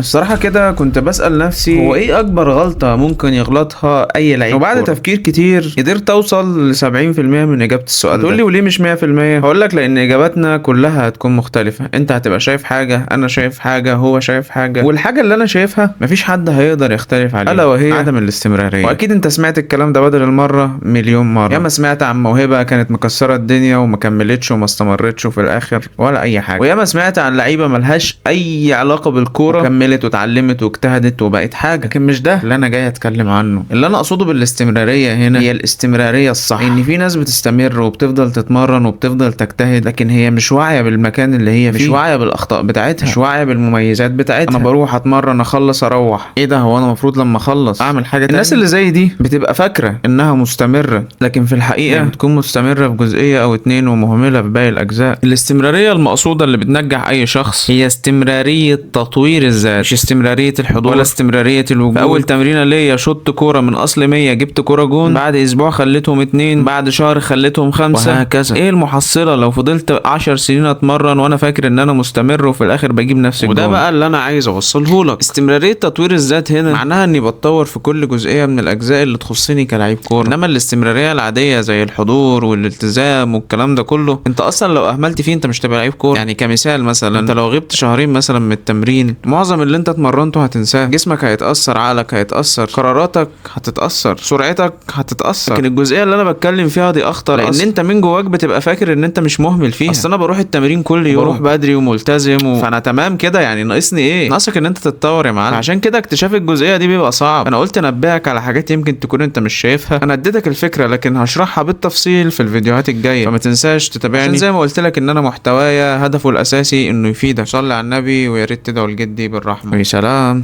الصراحة كده كنت بسأل نفسي هو ايه اكبر غلطة ممكن يغلطها اي لعيب وبعد كورة؟ تفكير كتير قدرت اوصل ل 70% من اجابة السؤال ده. تقول لي وليه مش 100%؟ هقول لك لان اجاباتنا كلها هتكون مختلفة. انت هتبقى شايف حاجة، انا شايف حاجة، هو شايف حاجة، والحاجة اللي انا شايفها مفيش حد هيقدر يختلف عليها، الا وهي عدم الاستمرارية. واكيد انت سمعت الكلام ده بدل المرة مليون مرة. ياما سمعت عن موهبة كانت مكسرة الدنيا وما كملتش وما استمرتش وفي الاخر ولا اي حاجة، وياما سمعت عن لعيبة ملهاش اي علاقة بالكورة وكملت واتعلمت واجتهدت وبقت حاجة. لكن مش ده اللي انا جاي اتكلم عنه. اللي انا اقصده بالاستمرارية هنا هي الاستمرارية الصح. ان في ناس بتستمر وبتفضل تتمرن وبتفضل تجتهد، لكن هي مش واعية بالمكان اللي هي فيه، مش واعية بالاخطاء بتاعتها، مش واعية بالمميزات بتاعتها. انا بروح اتمرن، اخلص اروح، ايه ده؟ هو انا المفروض لما اخلص اعمل حاجة تانية؟ الناس اللي زي دي بتبقى فاكرة انها مستمرة، لكن في الحقيقة بتكون مستمرة في جزئية او اتنين ومهملة في باقي الاجزاء. الاستمرارية المقصودة اللي بتنجح اي شخص هي استمرارية تطوير الذات، مش استمرارية الحضور ولا استمرارية الوجود. في اول تمرينة ليا شوت كورة من اصل 100 جبت كورة جون، بعد اسبوع خليتهم 2، بعد شهر خليتهم 5، وهكذا. ايه المحصلة لو فضلت 10 سنين اتمرن وانا فاكر ان انا مستمر وفي الاخر بجيب نفس الجون؟ وده بقى اللي انا عايز اوصله لك. استمرارية تطوير الذات هنا معناها اني بتطور في كل جزئية من الاجزاء اللي تخصني كلاعب كورة. انما الاستمرارية العادية زي الحضور والالتزام والكلام ده كله، انت اصلا لو اهملت فيه انت مش تبقى لعيب كورة. يعني كمثال مثلا، انت لو غبت شهرين مثلا من التمرين، معظم اللي انت اتمرنته هتنساه، جسمك هيتأثر، عقلك هيتأثر، قراراتك هتتأثر، سرعتك هتتأثر. لكن الجزئية اللي انا بتكلم فيها دي اخطر، لان انت من جواك بتبقى فاكر ان انت مش مهمل فيها. اصل انا بروح التمرين كل يوم، بروح بدري وملتزم فانا تمام كده، يعني ناقصني ايه؟ ناقصك ان انت تتطور يا معلم. عشان كده اكتشاف الجزئية دي بيبقى صعب. انا قلت انبهك على حاجات يمكن تكون انت مش شايفها. انا اديتك الفكرة لكن هشرحها بالتفصيل في الفيديوهات الجاية، فما تنساش تتابعني، عشان زي ما قلت لك ان انا محتوايا هدفه الاساسي انه يفيدك. صلي على النبي ويا ريت تدعوا لجدي بالرحمة. وسلام.